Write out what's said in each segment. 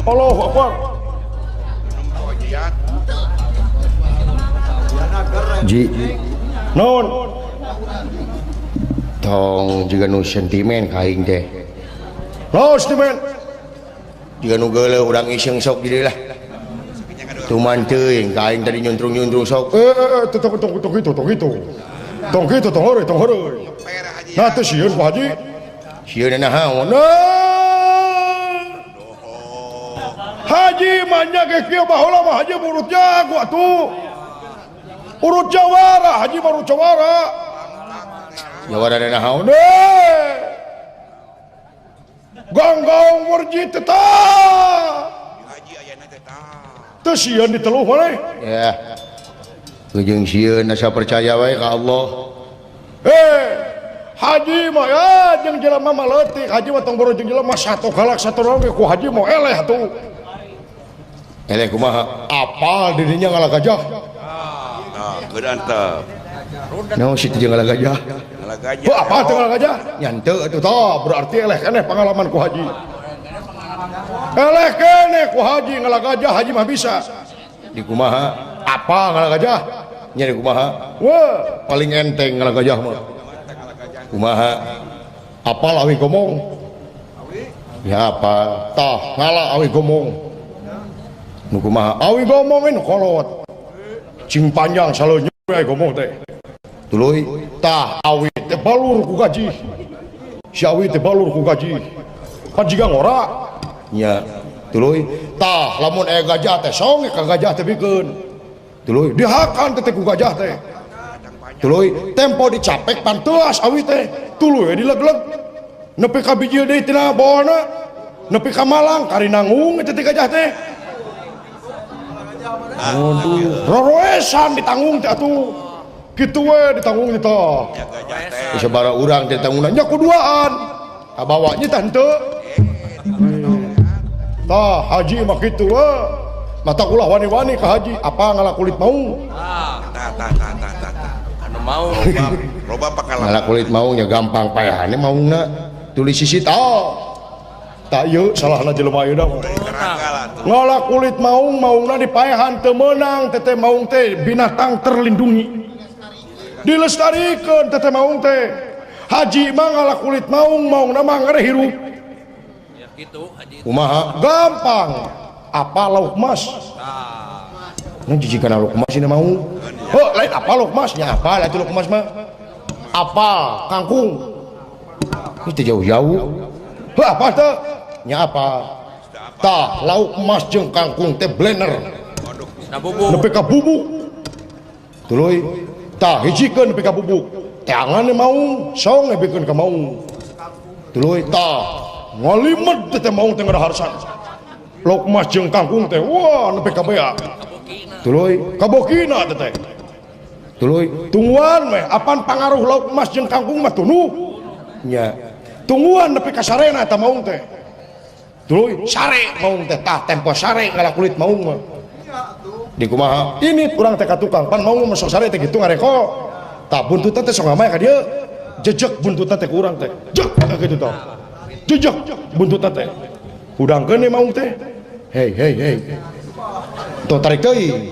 Allahu Akbar. Ji non tong juga nu sentimen kaing teh no sentimen juga nu geuleuh urang iseng sok jadi lah tuman teuing kaing tadi nyuntrung sok tong gitu tong heureui nah teh sieun Pak Haji sieun naon Haji manya ge kieu baheula mah Haji urut jago atuh urut jawara Haji baru jawara jawara dana naon ganggang warji teta Haji ayana teta teu sieun diteluh maneh ya ujung sieun asa percaya wae ka Allah Haji mah ya jeung jelema mah leutik Haji mah tong boro jeung jelema satu galak satu rong ku Haji mah eleh atuh eleh kumaha apal dirinya ngalah gajah berantap no situ jeung ngalah gajah apa teu ngalah gajah nya henteu atuh tah berarti eleh keneh pengalaman ku Haji eleh keneh ku Haji ngalah gajah Haji mah bisa di kumaha apa ngalah gajah nya di kumaha wah paling enteng ngalah gajah mah kumaha apal awi gomong ya apa tah ngalah awi gomong nu kumaha awi gomong nu kolot cing panjang selalu nyuai gomong teh tuluy tah awi teh balur ku gaji si awi teh balur ku gaji pan jiga ngora nya tuluy tah lamun aya gajah teh songe ka gajah teh bikeun tuluy dihakan teh ku gajah teh tuluy tempo dicapek panteas awi teh tuluy dilegleg nepi ka bijil deui tina bawana nepi ka Malang kari nanggung teh gajah teh aduh roroesan ditanggung teh atuh kitu we ditanggung teh sabaraha urang teh tanggungan nya kuduaan kabawa nya teh henteu tah Haji mah kitu we mata ulah wani-wani ka Haji apa ngalah kulit maung anu mau loba pakalan ngalah kulit maung nya gampang payahane maungna tulis sisi tak yuk salahna jelema ayeuna ngalah kulit maungna dipaehan teu meunang teh maung teh binatang terlindungi dilestarikeun teh maung teh Haji mah ngalah kulit maungna mah ngare hirup ya kitu Haji kumaha gampang apa lauk mas nah jijikeun lauk mas ini maung heuh lain apa lauk mas nya apa atuh lauk mas mah apa kangkung itu jauh-jauh heuh apa teh nya apa tah lauk emas jeung kangkung teh blender nepi ka bubuk tuluy tah hijikeun nepi ka bubuk teangan maung song nebikeun ka maung tuluy tah ngalimet teh maung teh ngaraharsan lauk emas jeung kangkung teh wah nepi ka bea tuluy kabokina teh tuluy tungguan meh apan pangaruh lauk emas jeung kangkung mah tunu nya tungguan nepi ka sarena eta maung teh tuluy sare maung teh tah tempo sare ngalah kulit maung mah di kumaha ini urang teh ka tukang pan maung mah sok sare teh kitu ngareko tah buntutan teh sok ngamae ka dieu jejeg buntutan teh ku urang teh jek kitu tah jejeg buntutan teh hudangkeun maung teh hei tuh tarik deui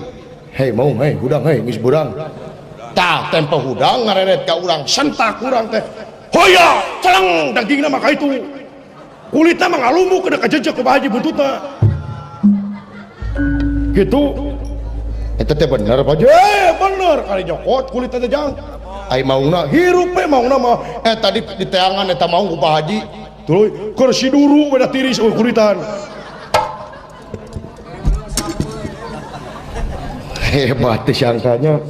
hei maung hei hudang hei geus burang tah tempo hudang ngareret ka urang sentak urang teh hoya celeng dagingna mah ka itu kulitnya mah ngalumuk kena kejejek ke Haji buntutna gitu itu teh bener Pak Haji bener kali nyokot kulitnya teh jang ai maungna hirup we maungna mah tadi di teangan eta maung ku Pak Haji tuluy keur si duru beda tiris kulitan hebat teh sangkanya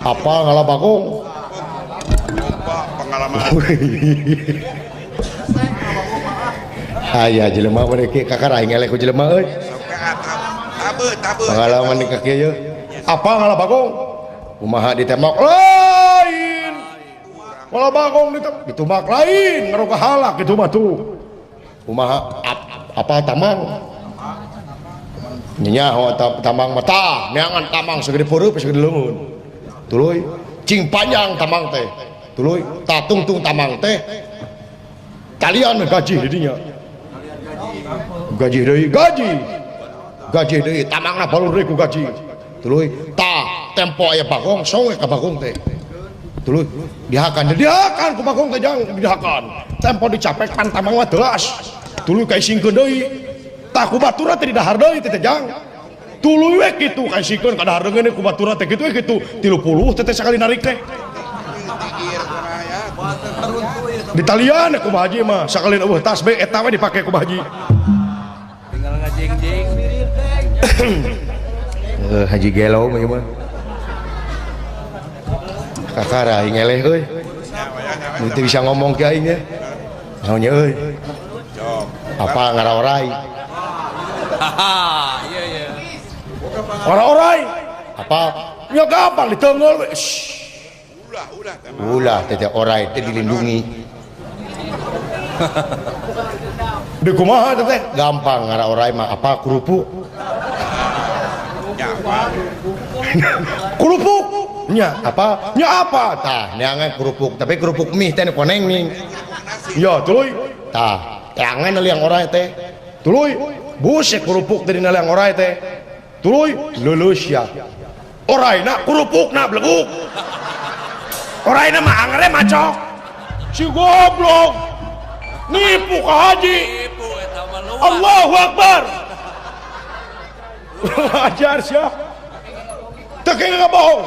apa ngalah bagong pengalaman aya jelema mereka kakak aing eleh ku jelema euy pengalaman di kaki ieu apa ngalah bagong kumaha ditembak lain malah bagong ditumbak lain ngaruh halak gitu mah tuh kumaha apa tamang nya tamang mata neangan tamang segede peureuk segede leungeun tuluy cing panjang tamang teh tuluy tatungtung tamang teh kalian gaji didinya gaji deui tamangna balur deui ku gaji tuluy tah tempo aya bagong songe ka bagong teh tuluy dihakan ku bagong teh jang dihakan tempo dicapek pan tamang mah teuas tuluy kaisingkeun deui tah ku baturna teh didahar deui teh jang tuluy we kitu kaisingkeun ka dahar deui ku baturna teh kitu we kitu 30 teh sekali narik teh di talian ku haji mah sakalin eueuh tasbih eta we dipake ku haji tinggal ngajeng-jeng haji gelo mah kakara aing eleh euy teu bisa ngomong ke aing ge naonnya euy apa ngaraorai iya ngaraorai apa nya gampang diteungel we ulah teh orai teh dilindungi di kumaha teh gampang ngaraorai mah apa kerupuk kerupuk nya apa tah neangan kerupuk tapi kerupuk mie teh koneng ning ya tuluy tah teangan liang orai teh tuluy busek kerupuk teh dina liang orai teh tuluy leuleus ya orai na kerupuk na bleguk orai na mah angere macok si goblok nipu ka haji Allahu Akbar ajar sia teu kenging bohong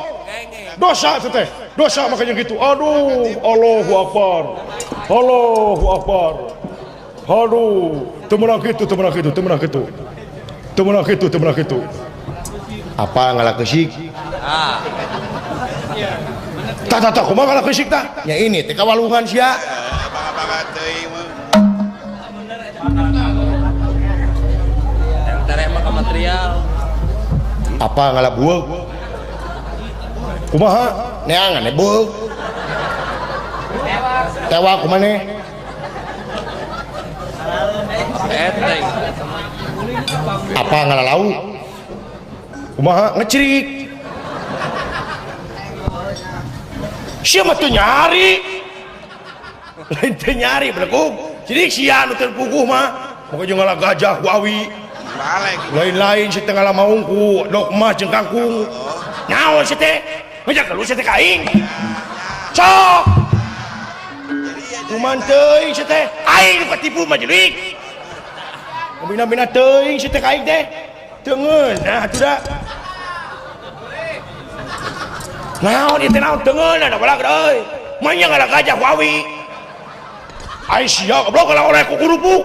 dosa teh dosa makanya gitu aduh Allahu Akbar aduh teu meunang kitu apa ngalakeusik tah kumaha ngalakeusik tah nya ini teh kawaluhan sia yang mah material apa ngalabueug kumaha neangan beug tewa kumaneh enteng apa ngalalau kumaha ngecirik sia mah teu nyari lain teu nyari belegug cirik sia nu teu puguh mah moga jeung ngalah gajah wawi lain-lain si teu ngalah maung ku dok emas jeung kangkung naon si teh ngajak keluar si teh ka aing sok kuman teuing si teh aing nu katipu mah jurig bina-bina teuing si teh ka aing teh teu ngeunah atuh da naon ieu teh naon teu ngeunah da balag euy mah nya ngalah gajah wawi ai sia goblok kalau oleh ku kerupuk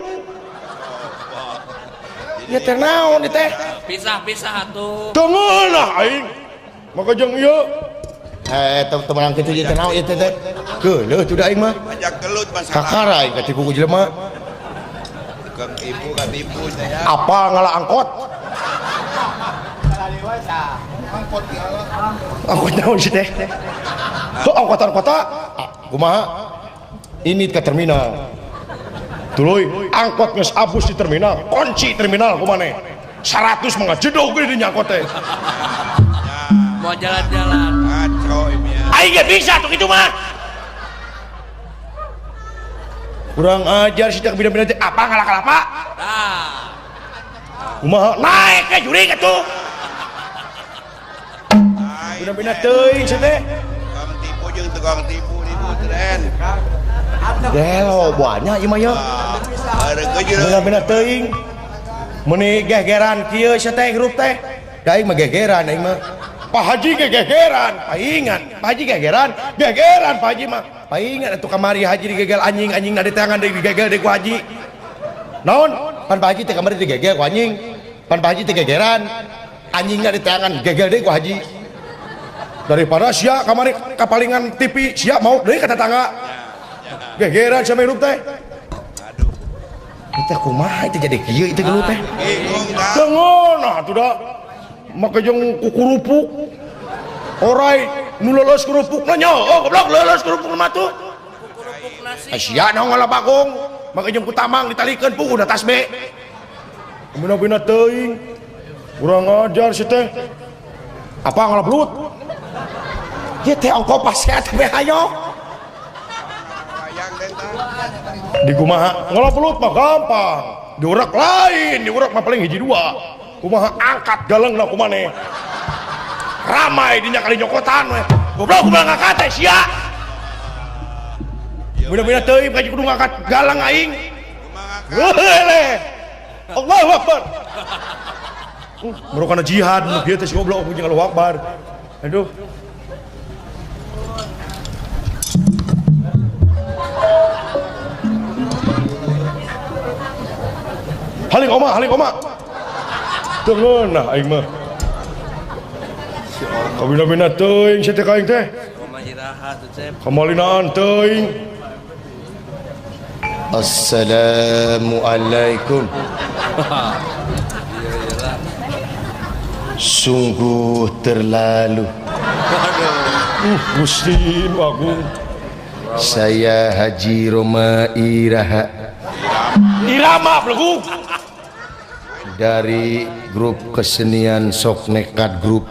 ya teh naon ieu teh pisah atuh teu ngeunah aing maka jeung ieu temenang kitu ieu teh naon ieu teh keuleuh tuh da aing mah ajak gelut masalah kakara aing katipu ku jelema ketipu teh apa ngalah angkot angkot naon sih teh angkotan kota kumaha ini ke terminal tuluy angkot geus abus di terminal kunci terminal kumaneh 100 mangga jedog ge di angkot teh mau jalan-jalan ngaco ini ya aing ge bisa tuh kitu mah kurang ajar sih tak bina-bina teh apa ngalah kalapa kumaha naik ke jurig atuh bina-bina teuing sih teh tukang tipu jeung tukang tipu tren gelo banyak ieu mah ya bina-bina teuing meuni gegeran kieu sia teh hirup teh da aing mah gegeran aing mah Pak Haji gegeran paingan Pak Haji gegeran Pak Haji mah paingan atuh kamari haji digegel anjing na di tangan digegel deui ku haji naon pan Pak Haji teh kamari digegel ku anjing pan Pak Haji teh gegeran anjingna di tangan gegel deui ku haji daripada sia kamari kapalingan TV sia mau deui ka tetangga gegeran sia hirup teh aduh itu kumaha itu jadi kieu itu gelut teh teu ngeunah atuh da maka jeung kukurupuk orai nu leuleus kerupukna nya oh goblok leuleus kerupuk mah tuh sia naon ngalah bagong maka jeung ku tamang ditalikeun puguh da tasbih bina-bina teuing urang ajar si teh apa ngalah belut ieu teh ongko pasehat teh hayo di kumaha ngalah belut mah gampang diurak lain, diurak mah paling hiji dua. Kumaha angkat galengna kumane. Ramai di kali nyokotan we. Goblok kumaha ngangkat teh sia. Bener-bener teuing kaji kudu ngangkat galang aing. Heeh. Allahu Akbar. Baru kana jihad nu kieu teh si goblok punya Allahu Akbar. Aduh. Haling oma. Tengeunah aing mah. Kabina-bina teuing sia teh ka aing teh. Koma iraha tuh Cep. Kamalinaan teuing. Assalamualaikum. Sungguh terlalu. Gusti Agung. Saya Haji Roma Iraha. Irama belegu. Dari grup kesenian Sok Nekat Group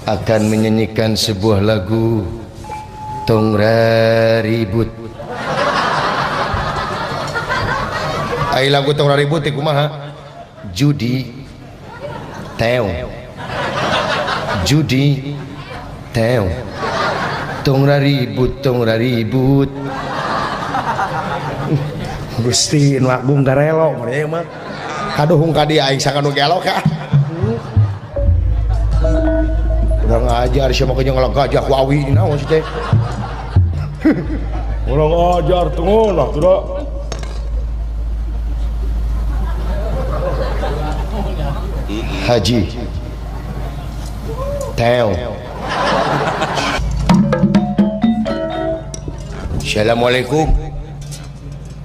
akan menyanyikan sebuah lagu Tong Raribut. Ai lagu Tong Raribut ieu kumaha? Judi Teo. Judi Teo. Tong raribut Gusti nu Agung garelo meureun mah kaduhung ka dieu aing sakanu gelok ya kurang ajar sia mah kenyang gajah ku awi naon teh kurang ajar tengeulah tuh da Haji Teo. Assalamualaikum.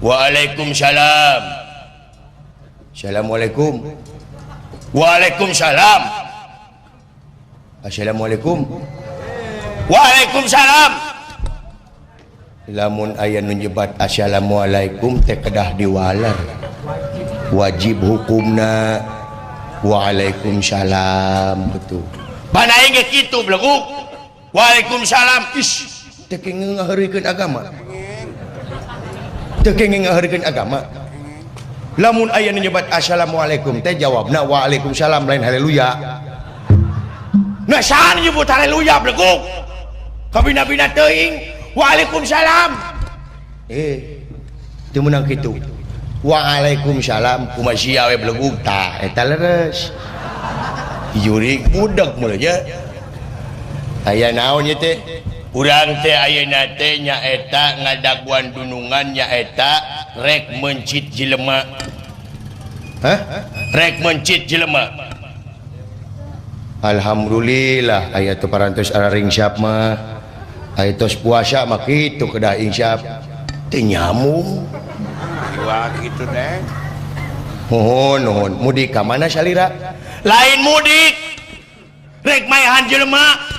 Waalaikumsalam. Assalamualaikum. Waalaikumsalam. Assalamualaikum. Waalaikumsalam. Lamun aya nu nyebat assalamualaikum teh kedah diwalar. Wajib hukumna waalaikumsalam betul. Pan aing ge kitu belegu. Waalaikumsalam. Ish, teu kenging ngaheurikeun agama. Teu kenging ngaheurikeun agama. Lamun aya nu nyebat assalamualaikum teh jawabna waalaikumsalam lain haleluya. Nah saan nyebut haleluya belegu. Kabina-bina teuing waalaikumsalam. Teu meunang kitu. Waalaikumsalam kumaha sia we belegu tah eta leres. Yurik budak mulai nya. Aya naon ieu teh? Urang teh ayeuna teh nyaeta ngadaguan dunungan nyaeta rek mencit jelema. Hah? Rek mencit jelema. Alhamdulillah aya teu parantos araring syap mah. Aya tos puasa mah kitu kedah insyap. Teu nyamung. Wah gitu deh. Nuhun, mudik ka mana salira? Lain mudik. Rek maehan jelema.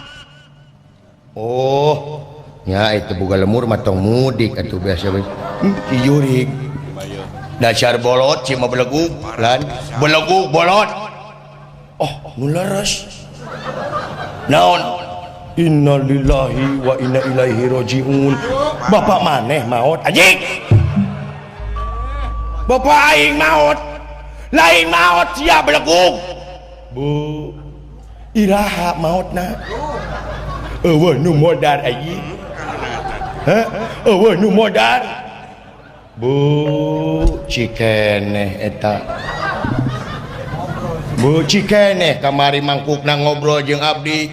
Oh, nya itu boga lemur mah tong mudik atuh biasa we. Yurik. Dasar bolot cima belegu lan belegu bolot. Oh, nu leres. Naon? Innalillahi wa inna ilaihi rajiun. Bapak maneh maot anjing. Bapak aing maot. Lain maot sia belegu. Bu. Iraha maotna. Eueuh nu modar anjing. Hah? Eueuh nu modar. Bu, cikeneh eta. Bu cikeneh kamari mangkukna ngobrol jeung abdi.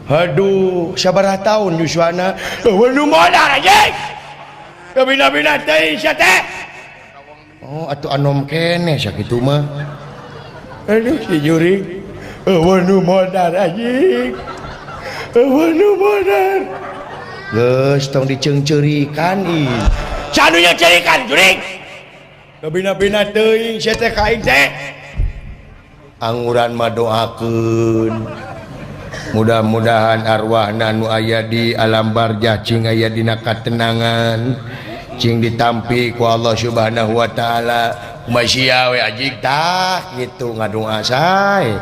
Aduh, sabaraha taun yuswana? Eueuh nu modar anjing. Kabina-bina teh sia teh. Oh, atuh anom keneh sakitu mah. Aduh, si Juri. Eueuh nu modar anjing. Eueuh nu modar. Geus tong diceungceurikan ieu. Sanu nya ceurikan juring. Kabina-bina teuing sia teh ka aing teh. Anguran mah doakeun. Mudah-mudahan arwahna nu aya di alam barzah cing aya dina katenangan, cing ditampi ku Allah Subhanahu wa taala. Kumaha sia we ajig tah kitu ngadoa sae.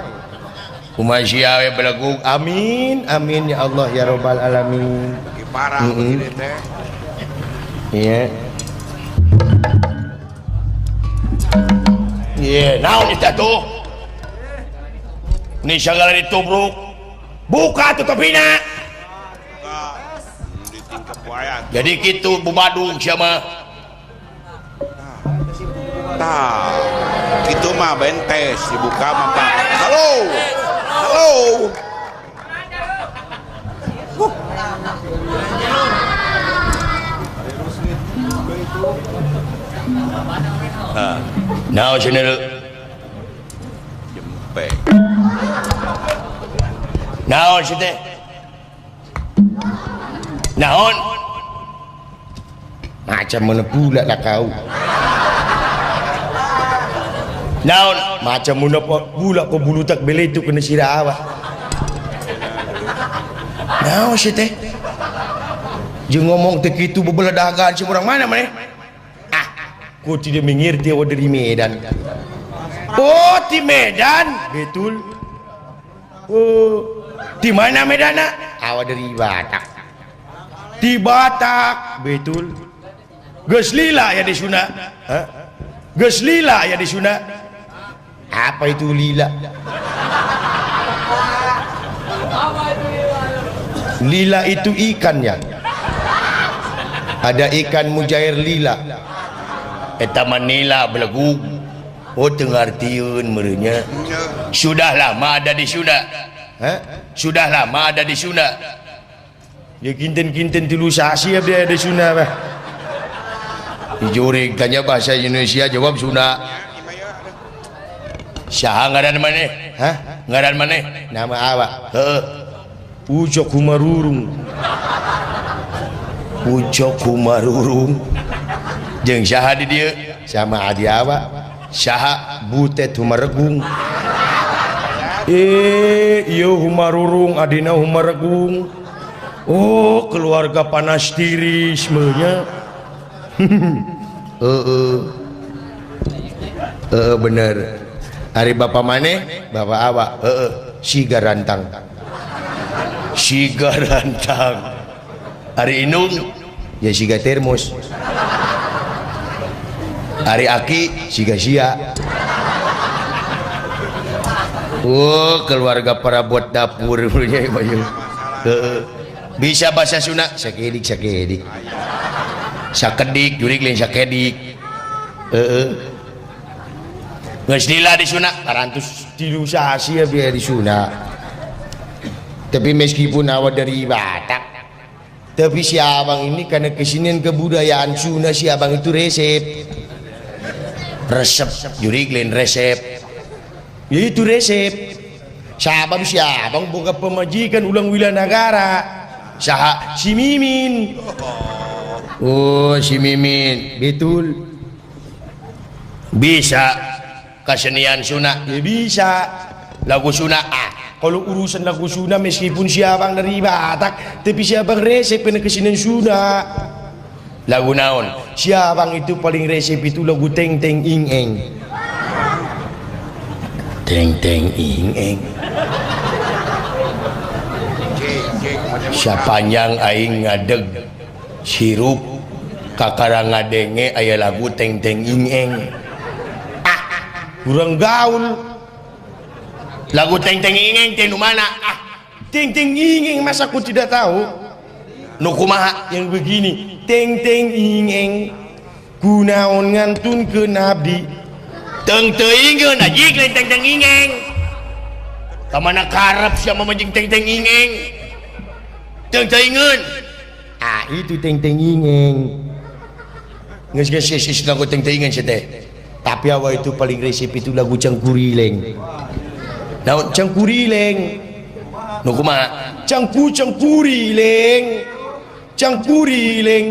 Kumaha sia we belegug amin amin ya Allah ya rabbal alamin. Parah begini teh. Iya. iya naon itu tuh ini segala ditubruk buka tutupina jadi gitu bubadung siapa tah gitu mah bentes dibuka mah Pak. Halo naon sini jempe naon sih teh naon macam mana pula lah kau naon macam mana pula kau bulu tak beli itu kena sirah awak naon sih teh je ngomong tak itu bebelah dahagaan si orang mana mana kau tidak mengerti awak dari Medan oh di Medan betul oh di mana Medan awak dari Batak di Batak betul geus lila ya di Sunda geus lila ya di Sunda apa itu lila lila itu ikan ya ada ikan mujair lila eta manila belegu oh tengartieun merenya sudah lama ada di Sunda sudah lama ada di Sunda ya kinten-kinten tilu sasi dia ada Sunda bah dijoreng tanya bahasa Indonesia jawab Sunda saha ngaran maneh ngaran maneh nama awak Ucok Humarurung Ucok Humarurung jeung saha di dieu sama adi awak saha Butet Humaregung iya Humarurung adina Humaregung oh keluarga panas tiris meunya bener hari bapak maneh bapak awak siga rantang hari Inung ya siga termos hari Aki siga sia keluarga perabot dapur punya bisa bahasa Sunda sakedik sakedik jurig lain sakedik geus lila di Sunda 300 sasi ya biar di Sunda tapi meskipun awak dari Batak tapi si abang ini karena kesenian kebudayaan Sunda si abang itu resep jurig lain resep ya itu resep sabab si abang buka pemajikan ulang wilayah negara saha si Mimin oh si Mimin betul bisa kesenian Sunda ya bisa lagu Sunda kalau urusan lagu Sunda meskipun si abang dari Batak tapi si abang resep kena kesenian Sunda lagu naon si abang itu paling resep itu lagu teng teng ing eng teng teng ing eng sapanjang aing ngadeg sirup kakara ngadenge aya lagu teng teng ing eng kurang gaul lagu teng teng ing eng teh nu mana teng teng ing eng masa aku tidak tahu nu kumaha yang begini teng teng ing eng kunaon ngantun ke nabdi teng teuingkeun ajik lain teng teng ing eng kamana karep sia mamajing teng teng ing eng teng teuingeun itu teng teng ing eng geus lagu teng teng ing eng teh tapi awak itu paling resep itu lagu cangkurileng naon cangkurileng nu kumaha cangkurileng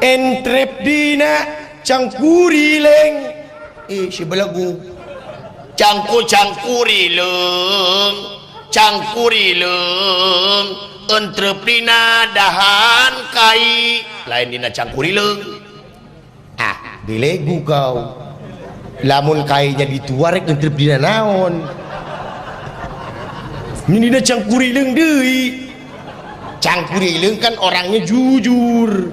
entrep dina cangkurileng si belagu cangkurileng entrep dina dahan kai lain dina cangkurileng dilegu kau lamun kainya dituarek entrep dina naon ini dina cangkurileng deui cangkurileng kan orangnya jujur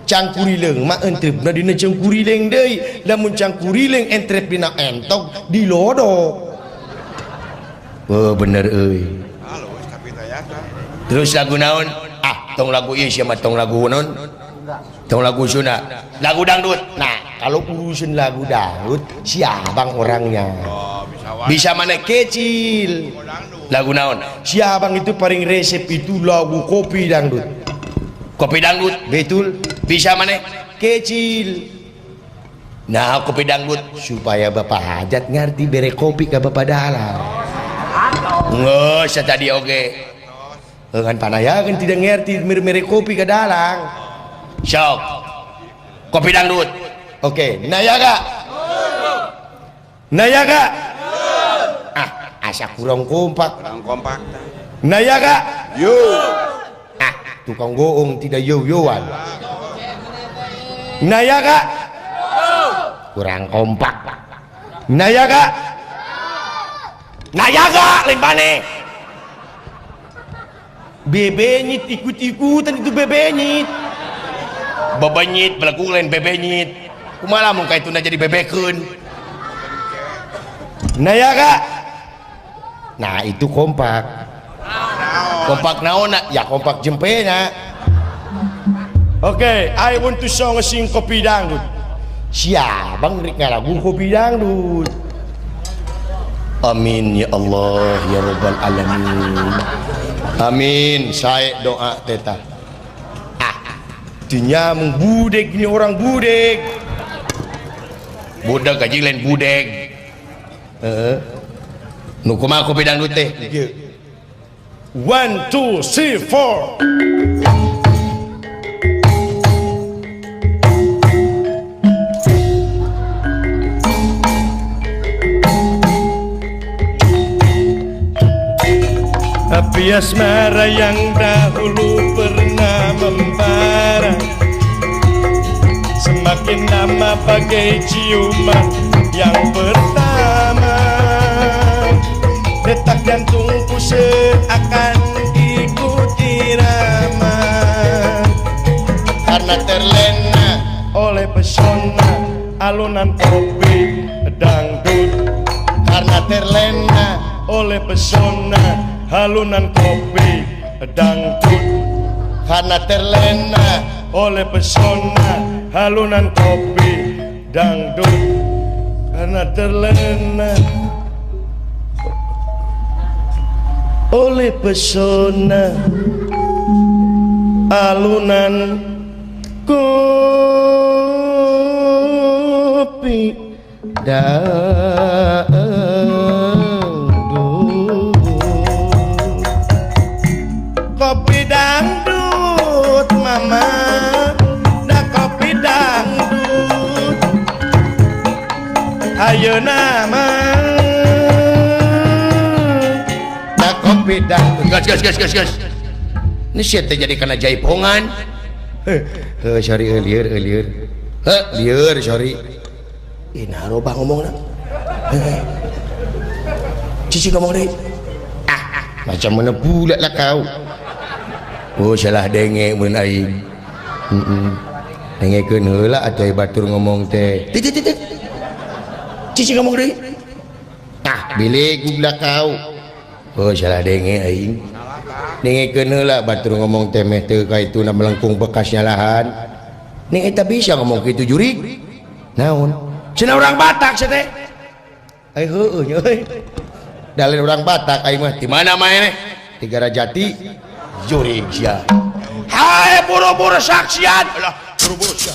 cangkurileng mak entrepna dina cangkurileng deui lamun cangkurileng entrepna entok dilodok. Oh bener euy. Halo, tapi tayakan. Terus lagu naon? Tong lagu ieu sia mah tong lagu naon? Tong lagu Sunda. Lagu dangdut. Nah, kalau urusan lagu dangdut si abang orangnya. Oh, bisa mana kecil. Lagu naon? Si abang itu paling resep itu lagu kopi dangdut. Kopi dangdut, betul. Bisa mana kecil. Nah, kopi dangdut supaya Bapak Hajat ngerti bere kopi ke Bapak dalam. Nggak, saya tadi oke. Kan panaya kan tidak ngerti mere kopi ke dalang. Sok. Kopi dangdut. Oke, nayaga. Nayaga. Asa kurang kompak. Kurang kompak. Nayaga. Yo. Tukang goong tidak yo-yoan. Nayaga. Kurang kompak. Nayaga. Nayaga lain mana? Bebenyit ikut-ikutan itu bebenyit. Bebenyit belagu lain bebenyit. Kumaha mun ka ituna jadi bebekeun. Nayaga. Nah itu kompak. Kompak naon? Ya kompak jempenya. Oke, I want to sing kopi dangdut. Siabang rek ngalagu kopi dangdut. Amin ya Allah ya Rabbal Alamin. Amin. Saya doa teta. Dinyamung budek ini orang budek. Budak gaji lain budek. Nu kumaha kopi dangdut teh? 1 2 3 4. Api asmara yang dahulu pernah membara, semakin lama bagai ciuman yang pertama. Detak jantungku seakan ikut irama, karena terlena oleh pesona alunan kopi dangdut. Karena terlena oleh pesona alunan kopi dangdut. Karena terlena oleh pesona alunan kopi dangdut. Karena terlena oleh pesona alunan kopi dangdut. Kopi dangdut mama, dah kopi dangdut ayo nama, dah kopi dangdut. Gas ini siapa jadi kena jaipongan. Sorry liar liar sorry. Nah robah ngomong nak. Cici ngomong deh. Macam mana pula lah kau. Oh salah dengek mun aing. Dengekeun heula atuh batur ngomong teh. Cici ngomong deui. Bilik gula kau. Oh salah dengek aing. Dengekeun heula batur ngomong teh meh teu ka itu na melengkung bekasnya lahan. Ning eta bisa ngomong kitu jurig. Naon? Cenah urang Batak sia teh. Ai heueuh nya euy. Dalin urang Batak aing mah di mana maene? Di Garajati. Jurig sia. Hai buru-buru saksian. Alah, buru-buru sia.